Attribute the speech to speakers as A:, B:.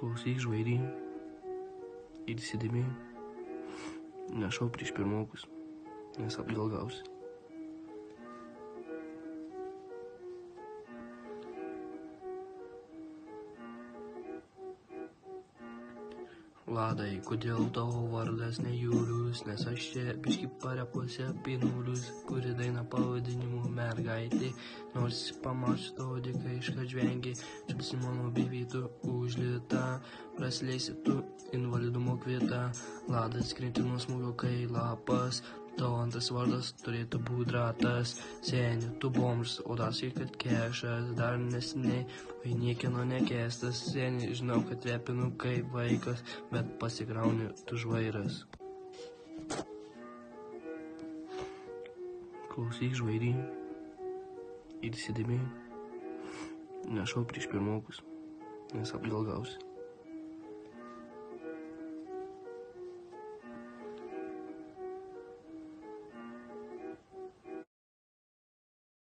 A: Klausyk žvairį ir įsidėmėj, nešau prieš pirmokus, nes atgal gausi. Vladai, kodėl tavo vardas ne Julius, nes aš čia biški parepuose apie nulius, kuri daina pavadinimu mergaitė, nors pamačiu tavo dėka iškart žvengi, čiulsi mano bevytų užlita, prasileisi tu invalidumo kvietą, Vladas krenti nuo smūgio kai lapas, tavo antras vardas turėtų būt ratas, seni, tu bomžas, o dar šiek kad kešas, dar nesiniai, vai niekieno nekestas, seni, žinau, kad repinu kaip vaikas, bet pasikrauni tu žvairas. Klausyk žvairį ir įsidėmėj, nešau prieš pirmokus, nes atgal gausi.